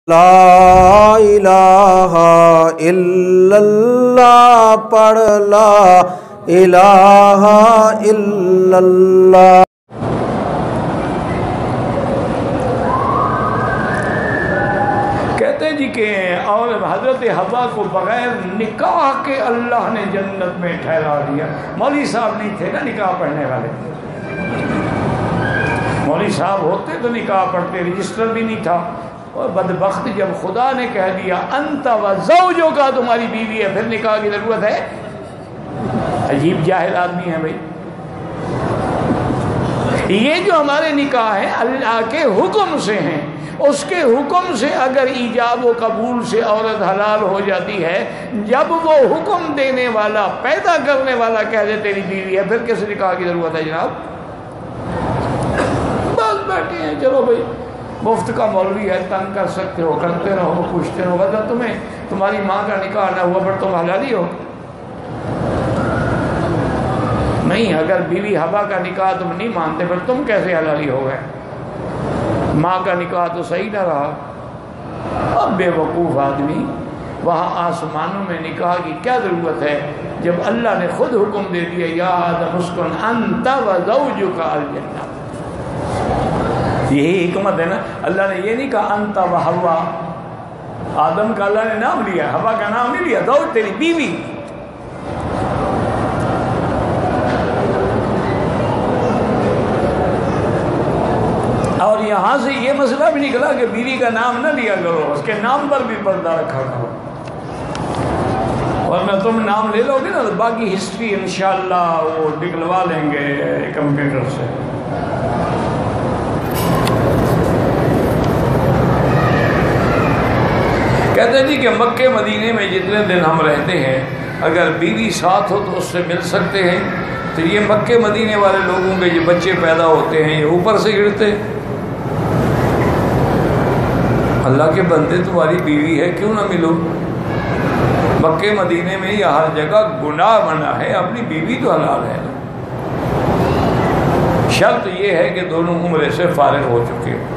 لا الہ الا اللہ پڑھ لا الہ الا اللہ۔ کہتے جی کہ اور حضرت حوا کو بغیر نکاح کے اللہ نے جنت میں ٹھہرا دیا۔ مولوی صاحب نہیں تھے نا نکاح پڑھنے والے، مولوی صاحب ہوتے تو نکاح پڑھتے، رجسٹر بھی نہیں تھا۔ اور بدبخت جب خدا نے کہہ دیا انت و زوجک کا تمہاری بیوی ہے، پھر نکاح کی ضرورت ہے؟ عجیب جاہل آدمی ہے بھائی۔ یہ جو ہمارے نکاح ہیں اللہ کے حکم سے ہیں، اس کے حکم سے اگر ایجاب و قبول سے عورت حلال ہو جاتی ہے، جب وہ حکم دینے والا پیدا کرنے والا کہہ دے تیری بیوی ہے، پھر کس نکاح کی ضرورت ہے جناب؟ بس بیٹھے ہیں، چلو بھائی مفت کا مولوی ہے، تنگ کر سکتے ہو، کرتے رہو، پوچھتے رہو، اگر تمہیں تمہاری ماں کا نکاح نہ ہوا پھر تم حلالی ہو؟ نہیں، اگر بیوی حوا کا نکاح تم نہیں مانتے پھر تم کیسے حلالی ہو گئے؟ ماں کا نکاح تو صحیح نہ رہا۔ اب بے وقوف آدمی، وہاں آسمانوں میں نکاح کی کیا ضرورت ہے جب اللہ نے خود حکم دے دیا یا آدم اسکن انت و زوجک الجنہ۔ یہی حکمت ہے نا، اللہ نے یہ نہیں کہا انت و حوا، آدم کا اللہ نے نام لیا، حوا کا نام نہیں لیا، زوج تیری بیوی۔ اور یہاں سے یہ مسئلہ بھی نکلا کہ بیوی کا نام نہ لیا کرو، اس کے نام پر بھی پردہ رکھا کرو، ورنہ تم نام لے لو گے نا تو باقی ہسٹری انشاءاللہ وہ نکلوا لیں گے کمپیوٹر سے۔ کہتے ہیں کہ مکے مدینے میں جتنے دن ہم رہتے ہیں اگر بیوی ساتھ ہو تو اس سے مل سکتے ہیں، تو یہ مکے مدینے والے لوگوں کے جو بچے پیدا ہوتے ہیں یہ اوپر سے گرتے۔ اللہ کے بندے تمہاری بیوی ہے، کیوں نہ ملو؟ مکے مدینے میں یہ ہر جگہ گناہ منع ہے، اپنی بیوی تو حلال ہے۔ شرط یہ ہے کہ دونوں عمرے سے فارغ ہو چکے ہو۔